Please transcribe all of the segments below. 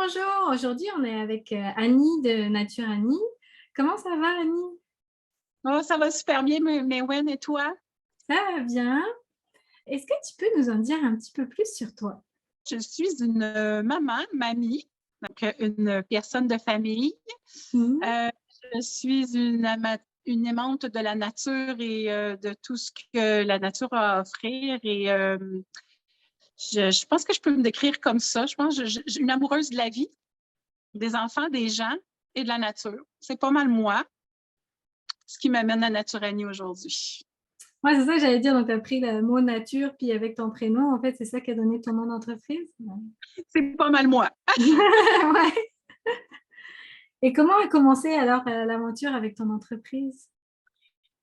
Bonjour. Aujourd'hui, on est avec Annie de Nature Annie. Comment ça va, Annie? Oh, ça va super bien, Mawen, et toi? Ça va bien. Est-ce que tu peux nous en dire un petit peu plus sur toi? Je suis une mamie, donc une personne de famille. Mhm. Euh, je suis une aimante de la nature et de tout ce que la nature a à offrir. Et je pense que je peux me décrire comme ça. Je pense que je suis une amoureuse de la vie, des enfants, des gens et de la nature. C'est pas mal moi, ce qui m'amène à Naturanie aujourd'hui. Ouais, c'est ça que j'allais dire. Donc, tu as pris le mot nature, puis avec ton prénom, en fait, c'est ça qui a donné ton nom d'entreprise? Ouais. C'est pas mal moi. Ouais. Et comment a commencé alors l'aventure avec ton entreprise?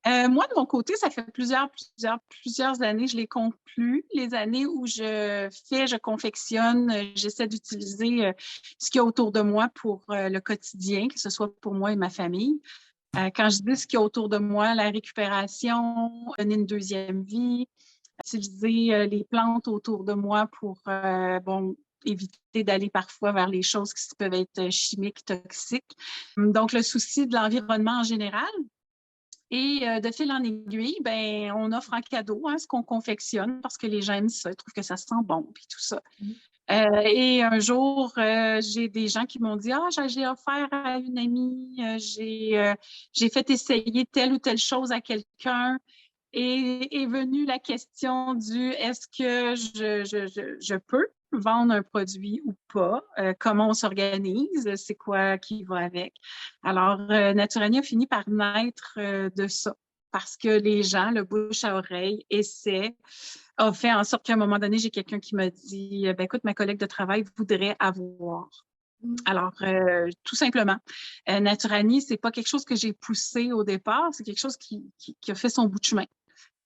Moi, de mon côté, ça fait plusieurs années, je les compte plus, les années où je confectionne, j'essaie d'utiliser ce qu'il y a autour de moi pour le quotidien, que ce soit pour moi et ma famille. Quand je dis ce qu'il y a autour de moi, la récupération, donner une deuxième vie, utiliser les plantes autour de moi pour, bon, éviter d'aller parfois vers les choses qui peuvent être chimiques, toxiques. Donc, le souci de l'environnement en général. Et de fil en aiguille, ben, on offre en cadeau ce qu'on confectionne parce que les gens aiment ça, ils trouvent que ça sent bon, puis tout ça. Et un jour, j'ai des gens qui m'ont dit, ah, j'ai offert à une amie, j'ai fait essayer telle ou telle chose à quelqu'un. Et est venue la question du est-ce que je peux vendre un produit ou pas? Comment on s'organise? C'est quoi qui va avec? Alors, Naturania a fini par naître de ça parce que les gens, le bouche à oreille, essaient, a fait en sorte qu'à un moment donné, j'ai quelqu'un qui m'a dit, ben, écoute, ma collègue de travail voudrait avoir. Alors, tout simplement, Naturani, c'est pas quelque chose que j'ai poussé au départ, c'est quelque chose qui a fait son bout de chemin.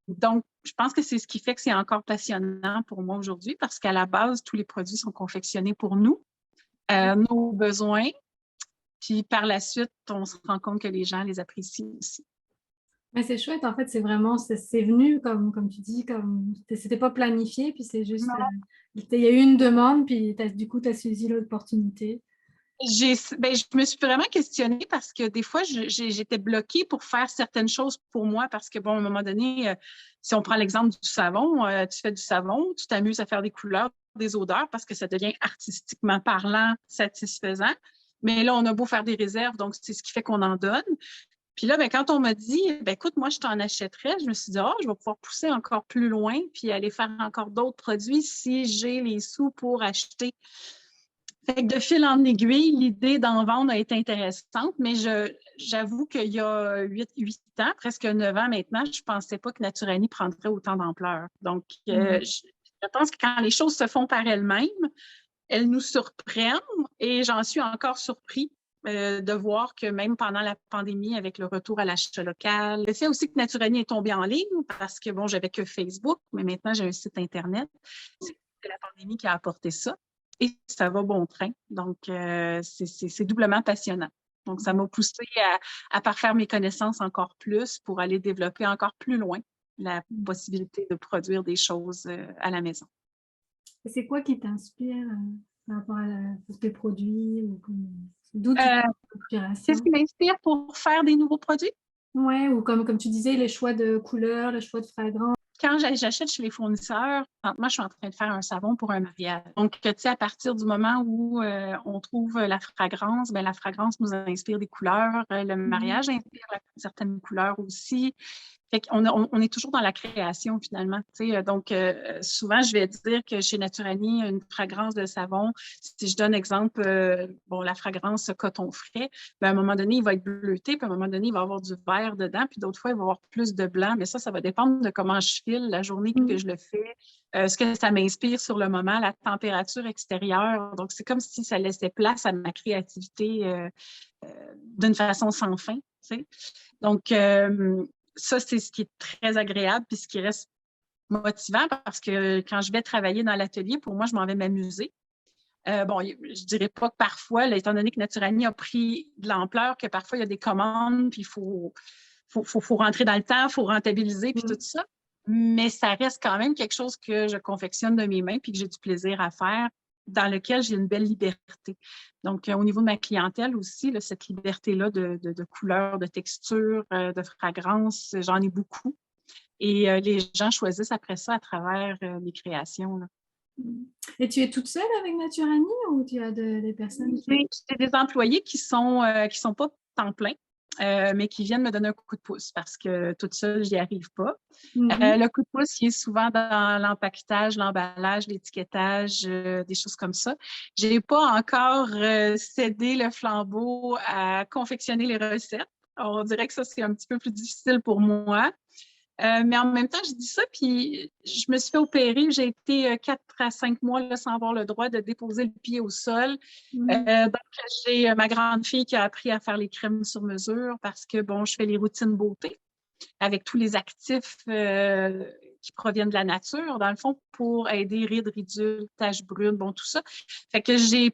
Donc, je pense que c'est ce qui fait que c'est encore passionnant pour moi aujourd'hui parce qu'à la base, tous les produits sont confectionnés pour nous, nos besoins. Puis par la suite, on se rend compte que les gens les apprécient aussi. Mais c'est chouette, en fait, c'est vraiment, c'est venu comme tu dis, comme c'était pas planifié, puis c'est juste, il y a eu une demande, puis du coup, tu as saisi l'opportunité. Je me suis vraiment questionnée parce que des fois, j'étais bloquée pour faire certaines choses pour moi parce que, bon, à un moment donné, si on prend l'exemple du savon, tu fais du savon, tu t'amuses à faire des couleurs, des odeurs parce que ça devient artistiquement parlant, satisfaisant. Mais là, on a beau faire des réserves, donc c'est ce qui fait qu'on en donne. Puis là, ben, quand on m'a dit, ben, écoute, moi, je t'en achèterais, je me suis dit, oh, je vais pouvoir pousser encore plus loin puis aller faire encore d'autres produits si j'ai les sous pour acheter. Fait que de fil en aiguille, l'idée d'en vendre a été intéressante, mais j'avoue qu'il y a 8 ans, presque 9 ans maintenant, je ne pensais pas que Naturani prendrait autant d'ampleur. Donc, Mhm. je pense que quand les choses se font par elles-mêmes, elles nous surprennent et j'en suis encore surpris de voir que même pendant la pandémie, avec le retour à l'achat local, le fait aussi que Naturani est tombé en ligne parce que, bon, j'avais que Facebook, mais maintenant j'ai un site Internet. C'est la pandémie qui a apporté ça et ça va bon train. Donc, c'est doublement passionnant. Donc, ça m'a poussé à parfaire mes connaissances encore plus pour aller développer encore plus loin la possibilité de produire des choses à la maison. Et c'est quoi qui t'inspire par rapport à tes produits d'où tu Euh, prends Qu'est-ce l'inspiration? qui m'inspire pour faire des nouveaux produits? Ouais, ou comme tu disais, les choix de couleurs, le choix de fragrance. Quand j'achète chez les fournisseurs, moi, je suis en train de faire un savon pour un mariage. Donc, tu sais, à partir du moment où on trouve la fragrance, ben, la fragrance nous inspire des couleurs. Le Mhm. mariage inspire certaines couleurs aussi. Fait qu'on on est toujours dans la création finalement. Tu sais. Donc, souvent, je vais dire que chez Naturani, une fragrance de savon, si je donne exemple, bon, la fragrance coton frais, ben, à un moment donné, il va être bleuté, puis à un moment donné, il va avoir du vert dedans, puis d'autres fois, il va avoir plus de blanc. Mais ça va dépendre de comment je file, la journée que Mhm. je le fais, ce que ça m'inspire sur le moment, la température extérieure. Donc, c'est comme si ça laissait place à ma créativité d'une façon sans fin. Tu sais. Donc, ça, c'est ce qui est très agréable puis ce qui reste motivant parce que quand je vais travailler dans l'atelier, pour moi, je m'en vais m'amuser. Bon, je dirais pas que parfois, là, étant donné que Naturani a pris de l'ampleur, que parfois il y a des commandes, puis il faut rentrer dans le temps, il faut rentabiliser, puis tout Mhm. ça. Mais ça reste quand même quelque chose que je confectionne de mes mains puis que j'ai du plaisir à faire. dans lequel j'ai une belle liberté. Donc, au niveau de ma clientèle aussi, là, cette liberté-là de couleurs, de textures, de fragrances, j'en ai beaucoup. Et les gens choisissent après ça à travers mes créations, là. Et tu es toute seule avec Naturani ou tu as des personnes qui... J'ai des employés qui sont pas temps plein, mais qui viennent me donner un coup de pouce parce que toute seule, j'y arrive pas. Le coup de pouce, il est souvent dans l'empaquetage, l'emballage, l'étiquetage, des choses comme ça. J'ai pas encore cédé le flambeau à confectionner les recettes. On dirait que ça, c'est un petit peu plus difficile pour moi. Mais en même temps, je dis ça, puis je me suis fait opérer. J'ai été 4 à 5 mois là, sans avoir le droit de déposer le pied au sol. Donc, j'ai ma grande fille qui a appris à faire les crèmes sur mesure parce que, bon, je fais les routines beauté avec tous les actifs qui proviennent de la nature, dans le fond, pour aider rides, ridules, taches brunes, bon, tout ça. Fait que j'ai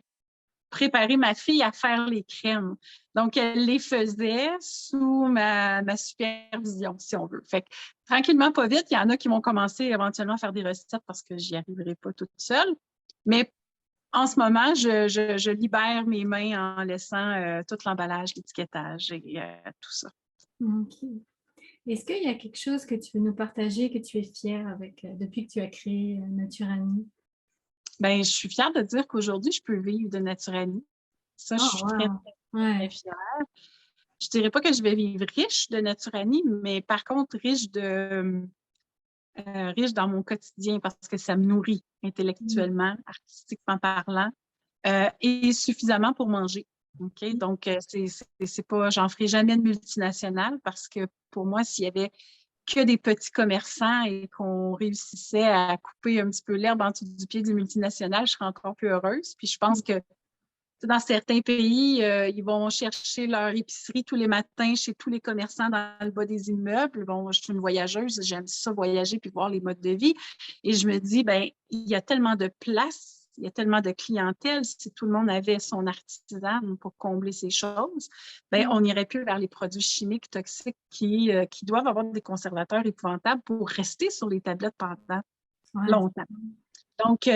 préparé ma fille à faire les crèmes. Donc, elle les faisait sous ma supervision, si on veut. Fait que, tranquillement, pas vite, il y en a qui vont commencer éventuellement à faire des recettes parce que j'y arriverai pas toute seule. Mais en ce moment, je libère mes mains en laissant tout l'emballage, l'étiquetage et tout ça. OK. Est-ce qu'il y a quelque chose que tu veux nous partager, que tu es fière avec depuis que tu as créé Naturani? Ben, je suis fière de dire qu'aujourd'hui, je peux vivre de Naturani. Ça, je Oh, suis très, wow. très, très fière. Je dirais pas que je vais vivre riche de Naturani, mais par contre, riche dans mon quotidien parce que ça me nourrit intellectuellement, artistiquement parlant, et suffisamment pour manger. OK? Donc, c'est pas, j'en ferai jamais de multinationale parce que pour moi, s'il y avait que des petits commerçants et qu'on réussissait à couper un petit peu l'herbe en dessous du pied du multinational, je serais encore plus heureuse. Puis je pense que dans certains pays, ils vont chercher leur épicerie tous les matins chez tous les commerçants dans le bas des immeubles. Bon, je suis une voyageuse, j'aime ça voyager puis voir les modes de vie. Et je me dis, ben, il y a tellement de place, il y a tellement de clientèle. Si tout le monde avait son artisan pour combler ces choses, ben, on irait plus vers les produits chimiques toxiques qui doivent avoir des conservateurs épouvantables pour rester sur les tablettes pendant longtemps. Donc,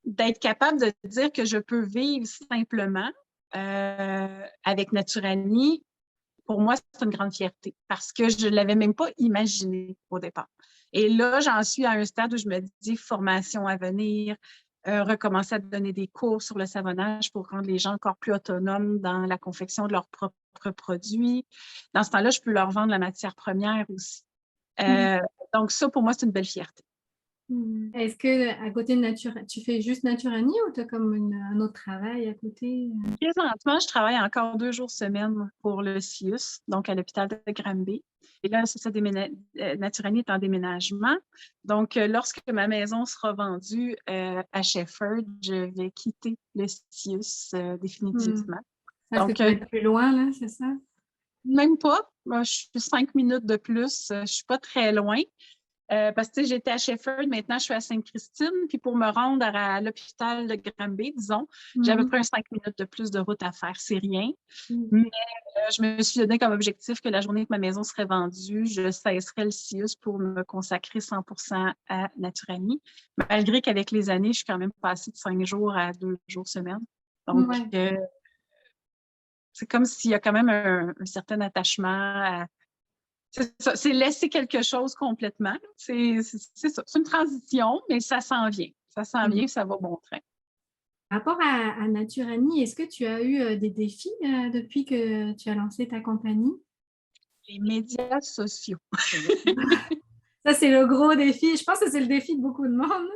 d'être capable de dire que je peux vivre simplement avec Naturani, pour moi, c'est une grande fierté parce que je ne l'avais même pas imaginé au départ. Et là, j'en suis à un stade où je me dis formation à venir, recommencer à donner des cours sur le savonnage pour rendre les gens encore plus autonomes dans la confection de leurs propres produits. Dans ce temps-là, je peux leur vendre la matière première aussi. Donc, ça, pour moi, c'est une belle fierté. Est-ce que à côté de tu fais juste Naturani ou tu as comme un autre travail à côté? Présentement, je travaille encore 2 jours semaine pour le CIUS, donc à l'hôpital de Granby. Et là, c'est ça, Naturani est en déménagement. Donc, lorsque ma maison sera vendue à Shefford, je vais quitter le CIUS définitivement. Parce que tu vas être plus loin, là, c'est ça? Même pas. Moi, je suis 5 minutes de plus. Je suis pas très loin. Parce que j'étais à Shefford, maintenant je suis à Sainte-Christine, puis pour me rendre à l'hôpital de Granby, disons, j'ai à peu près 5 minutes de plus de route à faire, c'est rien. Mais je me suis donné comme objectif que la journée que ma maison serait vendue, je cesserais le CIUS pour me consacrer 100% à Naturani, malgré qu'avec les années, je suis quand même passée de 5 jours à 2 jours semaine. Donc, c'est comme s'il y a quand même un certain attachement à... C'est laisser quelque chose complètement. C'est ça. C'est une transition, mais ça s'en vient. Ça s'en vient, ça va bon train. Par rapport à Naturani, est-ce que tu as eu des défis depuis que tu as lancé ta compagnie? Les médias sociaux. Ça, c'est le gros défi. Je pense que c'est le défi de beaucoup de monde.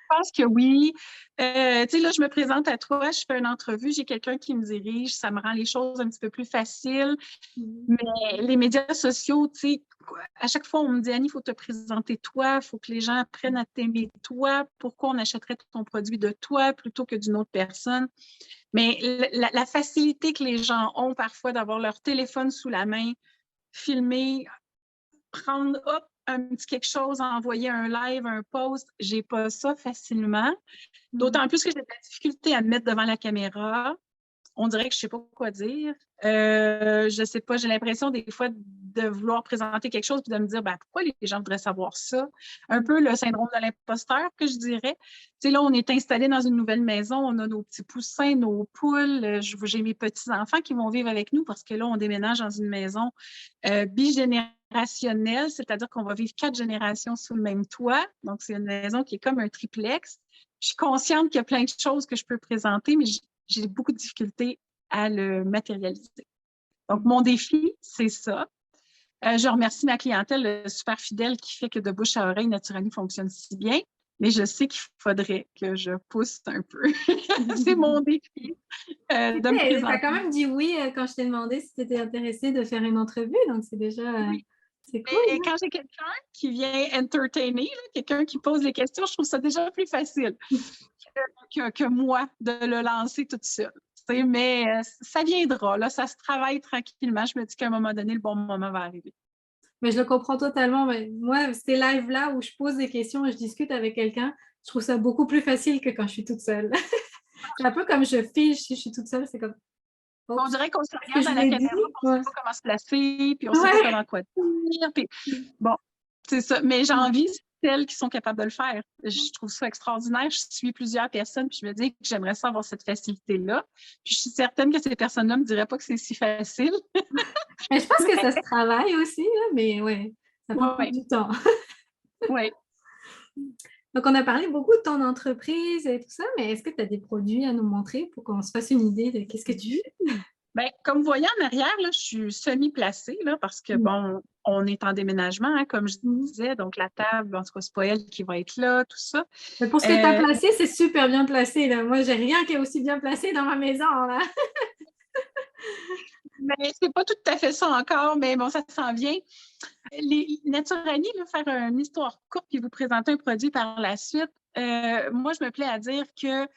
Je pense que oui. Tu sais, là, je me présente à toi, je fais une entrevue, j'ai quelqu'un qui me dirige, ça me rend les choses un petit peu plus faciles. Mais les médias sociaux, tu sais, à chaque fois, on me dit, Annie, il faut te présenter toi, il faut que les gens apprennent à t'aimer toi. Pourquoi on achèterait ton produit de toi plutôt que d'une autre personne? Mais la facilité que les gens ont parfois d'avoir leur téléphone sous la main, filmer, prendre, hop, un petit quelque chose, envoyer un live, un post, j'ai pas ça facilement. D'autant plus que j'ai de la difficulté à me mettre devant la caméra. on dirait que je ne sais pas quoi dire. Je ne sais pas, j'ai l'impression des fois de vouloir présenter quelque chose puis de me dire pourquoi les gens voudraient savoir ça. Un peu le syndrome de l'imposteur que je dirais. Tu sais, là, on est installé dans une nouvelle maison, on a nos petits poussins, nos poules. J'ai mes petits-enfants qui vont vivre avec nous parce que là, on déménage dans une maison bigénérationnelle, c'est-à-dire qu'on va vivre 4 générations sous le même toit. Donc, c'est une maison qui est comme un triplex. Je suis consciente qu'il y a plein de choses que je peux présenter, mais j'ai beaucoup de difficultés à le matérialiser. Donc, mon défi, c'est ça. Je remercie ma clientèle super fidèle qui fait que de bouche à oreille, Naturani fonctionne si bien, mais je sais qu'il faudrait que je pousse un peu. C'est mon défi de me présenter. Tu as quand même dit oui quand je t'ai demandé si tu étais intéressée de faire une entrevue, donc c'est déjà... Oui. C'est cool. Et quand j'ai quelqu'un qui vient entertainer, quelqu'un qui pose les questions, je trouve ça déjà plus facile que moi de le lancer toute seule. Mais ça viendra, là, ça se travaille tranquillement. Je me dis qu'à un moment donné, le bon moment va arriver. Mais je le comprends totalement. Mais moi, ces lives-là où je pose des questions et je discute avec quelqu'un, je trouve ça beaucoup plus facile que quand je suis toute seule. C'est un peu comme je fige si je suis toute seule, c'est comme... On dirait qu'on se que regarde je à la l'ai caméra, dit. on ne sait pas comment se placer, puis on ne sait pas comment quoi dire. Puis, bon, c'est ça. Mais j'ai envie celles qui sont capables de le faire. Je trouve ça extraordinaire. Je suis plusieurs personnes, puis je me dis que j'aimerais ça avoir cette facilité-là. Puis je suis certaine que ces personnes-là ne me diraient pas que c'est si facile. Mais je pense que ça se travaille aussi, là, mais ouais, ça prend du temps. Oui. Donc, on a parlé beaucoup de ton entreprise et tout ça, mais est-ce que tu as des produits à nous montrer pour qu'on se fasse une idée de qu'est-ce que tu fais? Bien, comme vous voyez en arrière, là, je suis semi-placée là, parce que, bon, on est en déménagement, hein, comme je disais, donc la table, en tout cas, c'est pas elle qui va être là, tout ça. Mais pour ce que tu as placé, c'est super bien placé. Là. Moi, j'ai rien qui est aussi bien placé dans ma maison. Là. Mais c'est pas tout à fait ça encore, mais bon, ça s'en vient. Naturani, faire une histoire courte puis vous présenter un produit par la suite, moi, je me plais à dire que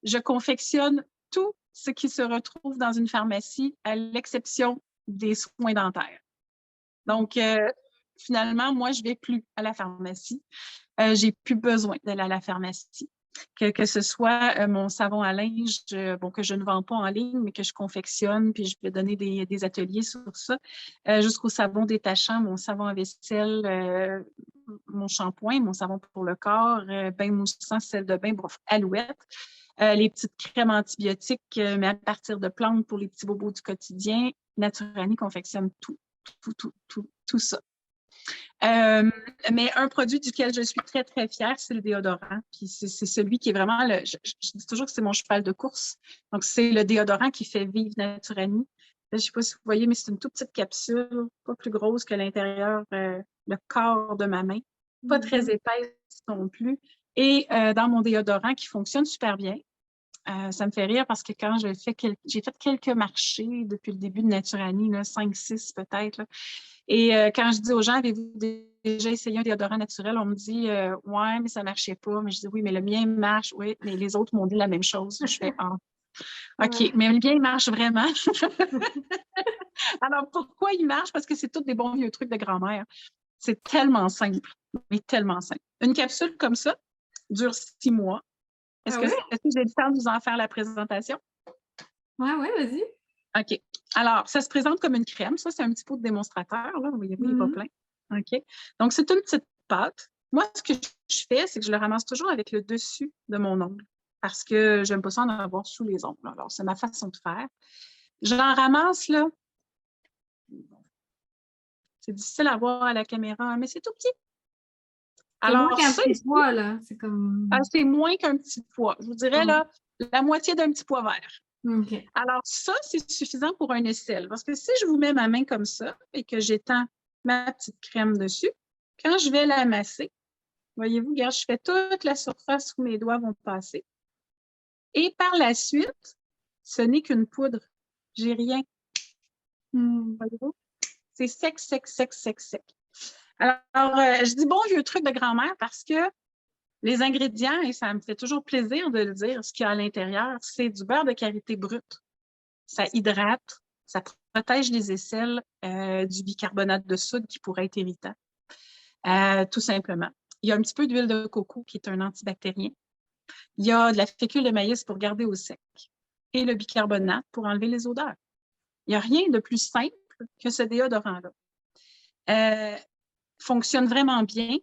je confectionne tout ce qui se retrouve dans une pharmacie, à l'exception des soins dentaires. Donc, finalement, moi, je ne vais plus à la pharmacie. J'ai plus besoin d'aller à la pharmacie. Que ce soit mon savon à linge, que je ne vends pas en ligne, mais que je confectionne, puis je vais donner des ateliers sur ça, jusqu'au savon détachant, mon savon à vaisselle, mon shampoing, mon savon pour le corps, bain moussant, sel de bain, bref, Alouette. Les petites crèmes antibiotiques, mais à partir de plantes pour les petits bobos du quotidien. Naturani confectionne tout ça. Mais un produit duquel je suis très, très fière, c'est le déodorant. Puis c'est celui qui est vraiment, je dis toujours que c'est mon cheval de course. Donc, c'est le déodorant qui fait vivre Naturani. Je ne sais pas si vous voyez, mais c'est une toute petite capsule, pas plus grosse que l'intérieur, le corps de ma main. Pas très épaisse non plus. Et dans mon déodorant qui fonctionne super bien. Ça me fait rire parce que quand j'ai fait quelques marchés depuis le début de Naturani, 5-6 peut-être. Là. Et quand je dis aux gens, avez-vous déjà essayé un déodorant naturel? On me dit, ouais, mais ça ne marchait pas. Mais je dis, oui, mais le mien marche. Oui, mais les autres m'ont dit la même chose. Je fais, OK, mais le mien, il marche vraiment. Alors, pourquoi il marche? Parce que c'est tous des bons vieux trucs de grand-mère. C'est tellement simple, mais tellement simple. Une capsule comme ça dure 6 mois. Est-ce que j'ai le temps de vous en faire la présentation? Oui, vas-y. OK. Alors, ça se présente comme une crème. Ça, c'est un petit pot de démonstrateur. Là. Vous voyez, il n'est pas plein. OK. Donc, c'est une petite pâte. Moi, ce que je fais, c'est que je le ramasse toujours avec le dessus de mon ongle parce que je n'aime pas ça en avoir sous les ongles. Alors, c'est ma façon de faire. J'en ramasse, là. C'est difficile à voir à la caméra, mais c'est tout petit. Alors, c'est moins qu'un petit pois, là. C'est comme... c'est moins qu'un petit pois. Je vous dirais, là, la moitié d'un petit pois vert. Okay. Alors, ça, c'est suffisant pour un aisselle. Parce que si je vous mets ma main comme ça et que j'étends ma petite crème dessus, quand je vais la masser, voyez-vous, regarde, je fais toute la surface où mes doigts vont passer. Et par la suite, ce n'est qu'une poudre. J'ai rien. Voyez-vous? C'est sec, sec, sec, sec, sec. Alors, je dis bon vieux truc de grand-mère parce que les ingrédients, et ça me fait toujours plaisir de le dire, ce qu'il y a à l'intérieur, c'est du beurre de karité brut. Ça hydrate, ça protège les aisselles du bicarbonate de soude qui pourrait être irritant, tout simplement. Il y a un petit peu d'huile de coco qui est un antibactérien. Il y a de la fécule de maïs pour garder au sec. et le bicarbonate pour enlever les odeurs. Il n'y a rien de plus simple que ce déodorant-là. Fonctionne vraiment bien.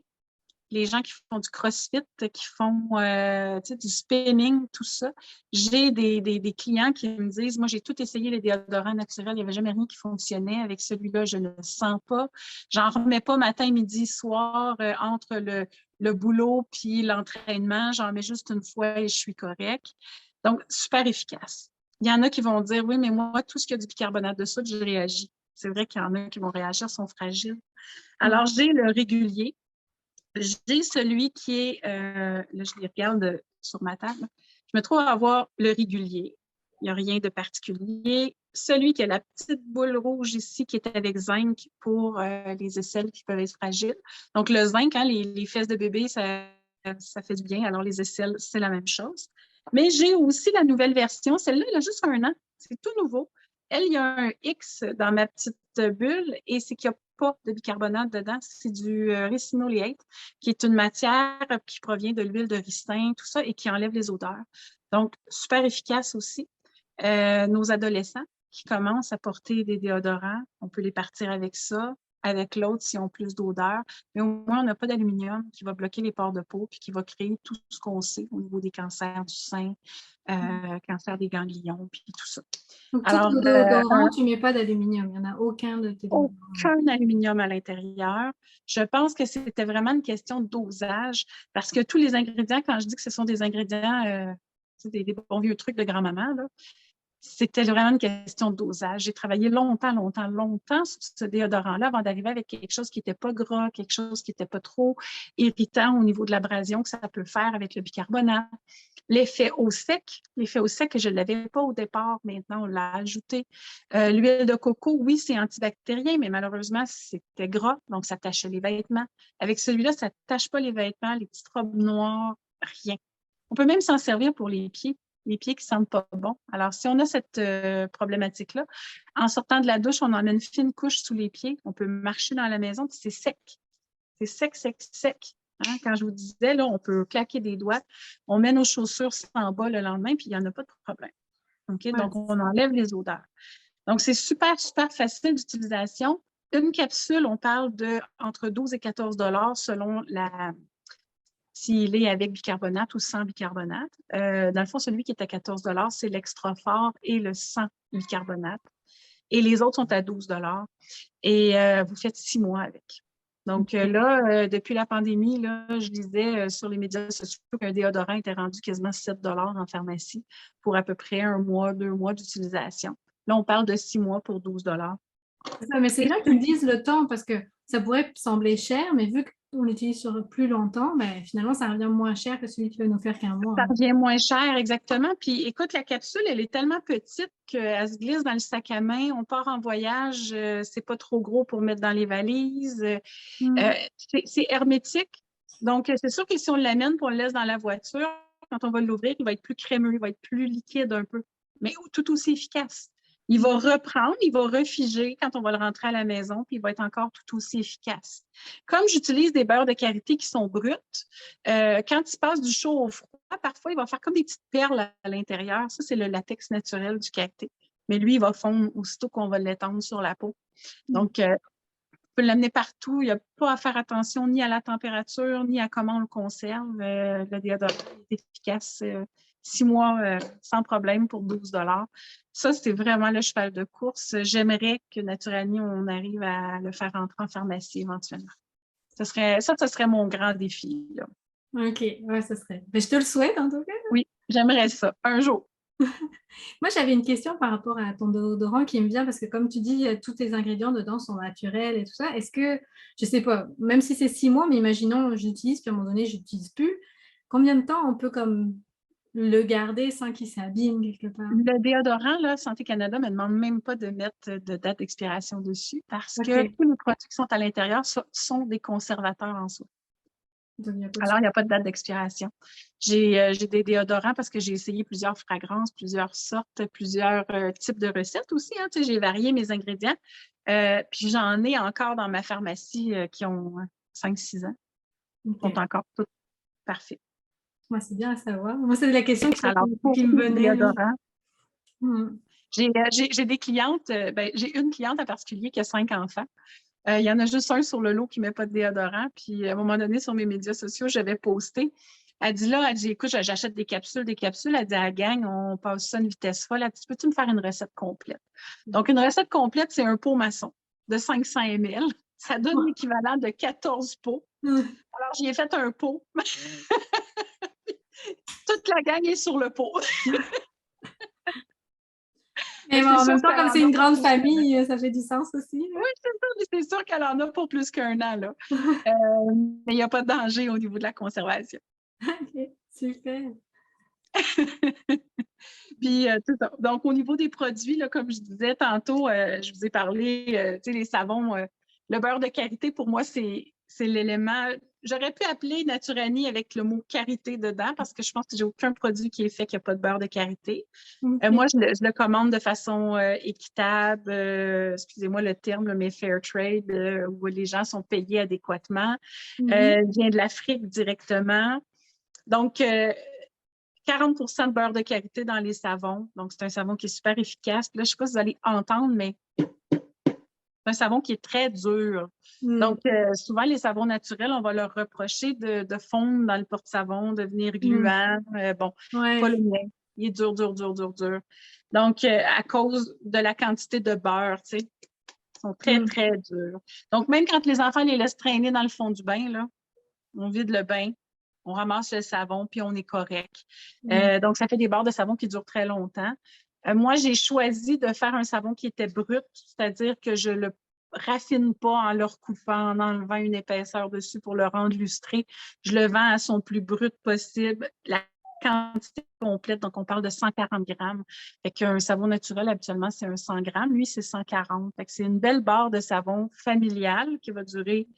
Les gens qui font du crossfit, qui font du spinning, tout ça. J'ai des clients qui me disent, moi, j'ai tout essayé les déodorants naturels, il n'y avait jamais rien qui fonctionnait. Avec celui-là, je ne le sens pas. J'en remets pas matin, midi, soir, entre le boulot puis l'entraînement. J'en mets juste une fois et je suis correcte. Donc, super efficace. Il y en a qui vont dire, oui, mais moi, tout ce qui a du bicarbonate de soude, je réagis. C'est vrai qu'il y en a qui vont réagir, sont fragiles. Alors, j'ai le régulier. J'ai celui qui est, là, je les regarde sur ma table. Je me trouve à avoir le régulier. Il n'y a rien de particulier. Celui qui a la petite boule rouge ici, qui est avec zinc pour les aisselles qui peuvent être fragiles. Donc, le zinc, hein, les fesses de bébé, ça fait du bien. Alors, les aisselles, c'est la même chose. Mais j'ai aussi la nouvelle version. Celle-là, elle a juste 1 an. C'est tout nouveau. Elle, il y a un X dans ma petite bulle et c'est qu'il n'y a pas de bicarbonate dedans. C'est du ricinoléate, qui est une matière qui provient de l'huile de ricin, tout ça, et qui enlève les odeurs. Donc, super efficace aussi. Nos adolescents qui commencent à porter des déodorants, on peut les partir avec ça, avec l'autre s'ils ont plus d'odeur. Mais au moins, on n'a pas d'aluminium qui va bloquer les pores de peau puis qui va créer tout ce qu'on sait au niveau des cancers du sein, cancer des ganglions, puis tout ça. Donc, tous nos déodorants, tu ne mets pas d'aluminium. Il n'y en a aucun de tes déodorants. Aucun aluminium à l'intérieur. Je pense que c'était vraiment une question de dosage parce que tous les ingrédients, quand je dis que ce sont des ingrédients, des bons vieux trucs de grand-maman, là, c'était vraiment une question de dosage. J'ai travaillé longtemps sur ce déodorant-là avant d'arriver avec quelque chose qui n'était pas gras, quelque chose qui n'était pas trop irritant au niveau de l'abrasion que ça peut faire avec le bicarbonate. L'effet au sec, je ne l'avais pas au départ, maintenant on l'a ajouté. L'huile de coco, oui, c'est antibactérien, mais malheureusement, c'était gras, donc ça tachait les vêtements. Avec celui-là, ça ne tache pas les vêtements, les petites robes noires, rien. On peut même s'en servir pour les pieds qui ne sentent pas bon. Alors, si on a cette problématique-là, en sortant de la douche, on en met une fine couche sous les pieds. On peut marcher dans la maison, puis c'est sec. C'est sec, sec, sec. Hein? Quand je vous disais, là, on peut claquer des doigts. On met nos chaussures sans bas le lendemain, puis il n'y en a pas de problème. Okay? Ouais. Donc, on enlève les odeurs. Donc, c'est super, super facile d'utilisation. Une capsule, on parle de entre 12 et 14 $ selon s'il est avec bicarbonate ou sans bicarbonate. Dans le fond, celui qui est à 14 $, c'est l'extra fort et le sans bicarbonate. Et les autres sont à 12 $. Et vous faites 6 mois avec. Donc là, depuis la pandémie, là, je lisais sur les médias sociaux qu'un déodorant était rendu quasiment 7 $ en pharmacie pour à peu près 1 mois, 2 mois d'utilisation. Là, on parle de 6 mois pour 12 $. Mais c'est bien qu'ils disent le temps parce que ça pourrait sembler cher, mais vu qu'on l'utilise sur plus longtemps, ben, finalement, ça revient moins cher que celui qui va nous faire qu'un mois. Ça revient moins cher, exactement. Puis écoute, la capsule, elle est tellement petite qu'elle se glisse dans le sac à main. On part en voyage, c'est pas trop gros pour mettre dans les valises. C'est hermétique. Donc, c'est sûr que si on l'amène et on le laisse dans la voiture, quand on va l'ouvrir, il va être plus crémeux, il va être plus liquide un peu, mais tout aussi efficace. Il va reprendre, il va refiger quand on va le rentrer à la maison, puis il va être encore tout aussi efficace. Comme j'utilise des beurres de karité qui sont bruts, quand il passe du chaud au froid, parfois, il va faire comme des petites perles à l'intérieur. Ça, c'est le latex naturel du karité. Mais lui, il va fondre aussitôt qu'on va l'étendre sur la peau. Donc, on peut l'amener partout. Il n'y a pas à faire attention ni à la température, ni à comment on le conserve. Le déodorant est efficace 6 mois sans problème pour 12 $. Ça, c'est vraiment le cheval de course. J'aimerais que Naturally, on arrive à le faire entrer en pharmacie éventuellement. Ça serait mon grand défi, là. OK, ouais, ça serait. Mais je te le souhaite en tout cas. Oui, j'aimerais ça, un jour. Moi, j'avais une question par rapport à ton déodorant qui me vient parce que comme tu dis, tous tes ingrédients dedans sont naturels et tout ça. Est-ce que, je sais pas, même si c'est 6 mois, mais imaginons j'utilise, puis à un moment donné, je n'utilise plus, combien de temps on peut comme le garder sans qu'il s'abîme quelque part? Le déodorant, là, Santé Canada ne me demande même pas de mettre de date d'expiration dessus parce que tous les produits qui sont à l'intérieur sont des conservateurs en soi. Alors, il n'y a pas de date d'expiration. J'ai des déodorants parce que j'ai essayé plusieurs fragrances, plusieurs sortes, plusieurs types de recettes aussi. Hein, j'ai varié mes ingrédients. Puis j'en ai encore dans ma pharmacie qui ont 5-6 ans. Ils sont encore tous parfaits. Moi, c'est bien à savoir. Moi, c'est la question qui Alors, pour me venait. Mm. J'ai des clientes, j'ai une cliente en particulier qui a 5 enfants. Il y en a juste un sur le lot qui ne met pas de déodorant. Puis, à un moment donné, sur mes médias sociaux, j'avais posté. Elle dit, écoute, j'achète des capsules. Elle dit à la gang, on passe ça à une vitesse folle. Elle dit, peux-tu me faire une recette complète? Donc, une recette complète, c'est un pot maçon de 500 ml. Ça donne l'équivalent de 14 pots. Alors, j'y ai fait un pot. Toute la gang est sur le pot. Mais bon, en même temps, comme c'est une grande famille, ça fait du sens aussi. Là. Oui, c'est sûr qu'elle en a pour plus qu'un an. Là. Mais il n'y a pas de danger au niveau de la conservation. OK, super. Puis, tout ça. Donc, au niveau des produits, là, comme je disais tantôt, je vous ai parlé, tu sais, les savons, le beurre de karité, pour moi, c'est l'élément. J'aurais pu appeler Naturani avec le mot karité dedans parce que je pense que j'ai aucun produit qui est fait qui n'a pas de beurre de karité. Okay. Moi, je le commande de façon équitable, excusez-moi le terme, là, mais fair trade, où les gens sont payés adéquatement. Vient de l'Afrique directement. Donc, 40 de beurre de karité dans les savons. Donc, c'est un savon qui est super efficace. Là, je ne sais pas si vous allez entendre, mais c'est un savon qui est très dur. Donc, souvent, les savons naturels, on va leur reprocher de fondre dans le porte-savon, de devenir gluant. Pas le mien. Il est dur, dur, dur, dur, dur. Donc, à cause de la quantité de beurre, tu sais, ils sont très, très durs. Donc, même quand les enfants les laissent traîner dans le fond du bain, là, on vide le bain, on ramasse le savon, puis on est correct. Donc, ça fait des barres de savon qui durent très longtemps. Moi, j'ai choisi de faire un savon qui était brut, c'est-à-dire que je le raffine pas en le recoupant, en enlevant une épaisseur dessus pour le rendre lustré. Je le vends à son plus brut possible. La quantité complète, donc on parle de 140 grammes. Fait qu'un savon naturel, habituellement, c'est un 100 grammes. Lui, c'est 140. Fait que c'est une belle barre de savon familiale qui va durer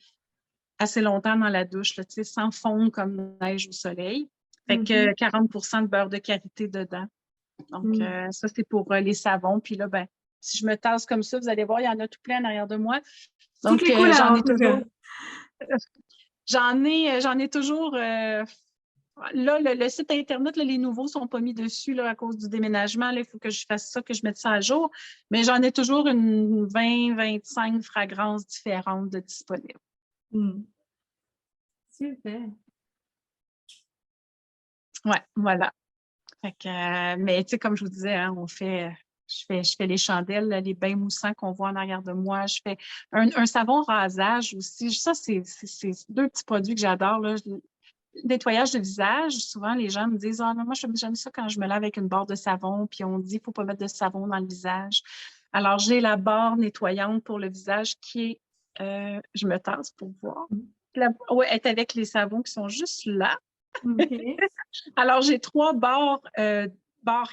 assez longtemps dans la douche, là, sans fondre comme neige au soleil. Fait que 40 de beurre de karité dedans. Donc, ça, c'est pour les savons. Puis là, ben, si je me tasse comme ça, vous allez voir, il y en a tout plein en arrière de moi. Donc, j'en ai toujours. J'en ai toujours. Là, le site Internet, là, les nouveaux ne sont pas mis dessus là, à cause du déménagement. Là, il faut que je fasse ça, que je mette ça à jour. Mais j'en ai toujours une 20-25 fragrances différentes de disponibles. Super. Ouais, voilà. Fait que, mais tu sais, comme je vous disais, hein, je fais les chandelles, là, les bains moussants qu'on voit en arrière de moi. Je fais un savon rasage aussi. Ça, c'est deux petits produits que j'adore. Nettoyage de visage, souvent les gens me disent « Ah, moi, j'aime ça quand je me lave avec une barre de savon, puis on dit qu'il ne faut pas mettre de savon dans le visage. » Alors, j'ai la barre nettoyante pour le visage qui est, je me tasse pour voir. Oui, elle est avec les savons qui sont juste là. Okay. Alors, j'ai 3 barres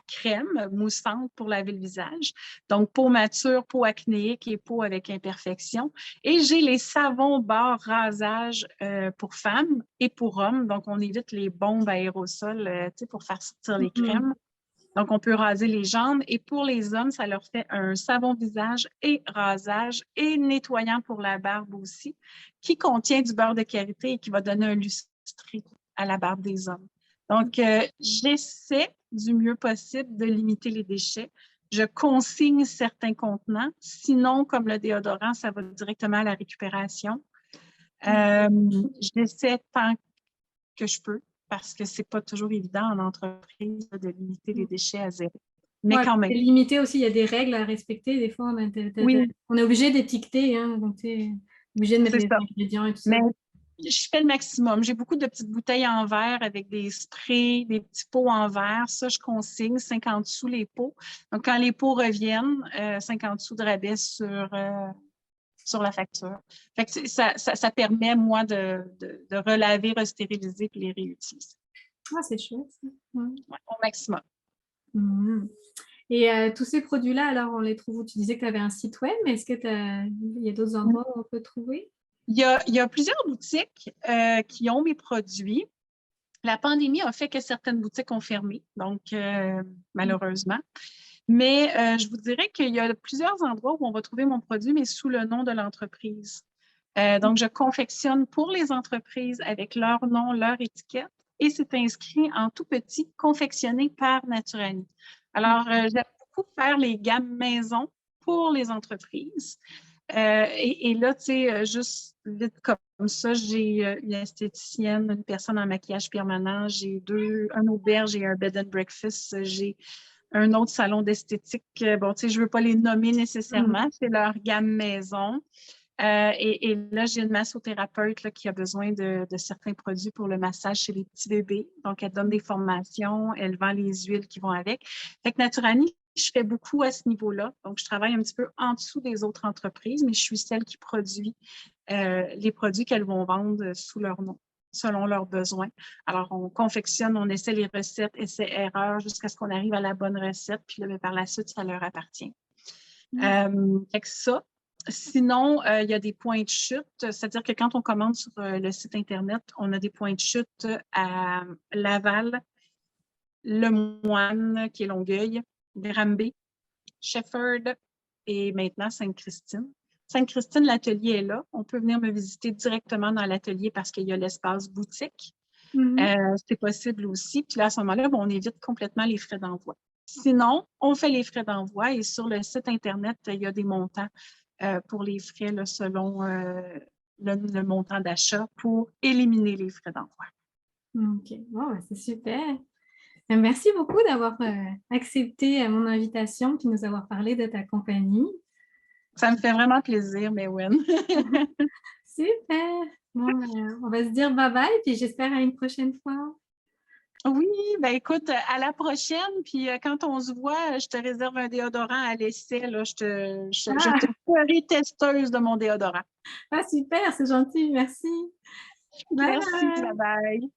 crème moussantes pour laver le visage. Donc, peau mature, peau acnéique et peau avec imperfection. Et j'ai les savons barres rasage pour femmes et pour hommes. Donc, on évite les bombes à aérosol pour faire sortir les crèmes. Donc, on peut raser les jambes. Et pour les hommes, ça leur fait un savon visage et rasage et nettoyant pour la barbe aussi, qui contient du beurre de karité et qui va donner un lustré à la barbe des hommes. Donc, j'essaie du mieux possible de limiter les déchets. Je consigne certains contenants. Sinon, comme le déodorant, ça va directement à la récupération. J'essaie tant que je peux parce que c'est pas toujours évident en entreprise de limiter les déchets à zéro. Mais quand même. Limiter aussi, il y a des règles à respecter. Des fois, on est obligé d'étiqueter. Hein, donc, tu es obligé de mettre les ingrédients et tout ça. Je fais le maximum. J'ai beaucoup de petites bouteilles en verre avec des sprays, des petits pots en verre. Ça, je consigne 50 sous les pots. Donc, quand les pots reviennent, 50 sous de rabais sur la facture. Fait que ça permet, moi, de relaver, restériliser et les réutiliser. Ah, c'est chouette. Ouais, au maximum. Et tous ces produits-là, alors, on les trouve où? Tu disais que tu avais un site web, mais est-ce qu'il y a d'autres endroits où on peut trouver? Il y a plusieurs boutiques qui ont mes produits. La pandémie a fait que certaines boutiques ont fermé, donc malheureusement. Mais je vous dirais qu'il y a plusieurs endroits où on va trouver mon produit, mais sous le nom de l'entreprise. Donc, je confectionne pour les entreprises avec leur nom, leur étiquette, et c'est inscrit en tout petit, confectionné par Naturani. Alors, j'aime beaucoup faire les gammes maison pour les entreprises. Et là, tu sais, juste vite comme ça, j'ai une esthéticienne, une personne en maquillage permanent, j'ai un auberge et un bed and breakfast, j'ai un autre salon d'esthétique. Bon, tu sais, je ne veux pas les nommer nécessairement, c'est leur gamme maison. Et là, j'ai une massothérapeute là, qui a besoin de certains produits pour le massage chez les petits bébés. Donc, elle donne des formations, elle vend les huiles qui vont avec. Fait que Naturani, je fais beaucoup à ce niveau-là. Donc, je travaille un petit peu en dessous des autres entreprises, mais je suis celle qui produit les produits qu'elles vont vendre sous leur nom, selon leurs besoins. Alors, on confectionne, on essaie les recettes, essais-erreurs, jusqu'à ce qu'on arrive à la bonne recette. Puis là, par la suite, ça leur appartient. Fait que ça. Sinon, il y a des points de chute, c'est-à-dire que quand on commande sur le site Internet, on a des points de chute à Laval, Le Moine, qui est Longueuil, Granby, Shefford et maintenant Sainte-Christine. Sainte-Christine, l'atelier est là. On peut venir me visiter directement dans l'atelier parce qu'il y a l'espace boutique. C'est possible aussi. Puis là, à ce moment-là, on évite complètement les frais d'envoi. Sinon, on fait les frais d'envoi et sur le site Internet, il y a des montants pour les frais là, selon le montant d'achat pour éliminer les frais d'envoi. OK. Bon, c'est super. Merci beaucoup d'avoir accepté mon invitation et de nous avoir parlé de ta compagnie. Ça me fait vraiment plaisir, Maëwen. Super. Bon, on va se dire bye-bye puis j'espère à une prochaine fois. Oui, ben écoute, à la prochaine. Puis quand on se voit, je te réserve un déodorant à l'essai. Je te ferai testeuse de mon déodorant. Ah, super, c'est gentil. Merci. Bye Merci, bye. bye bye.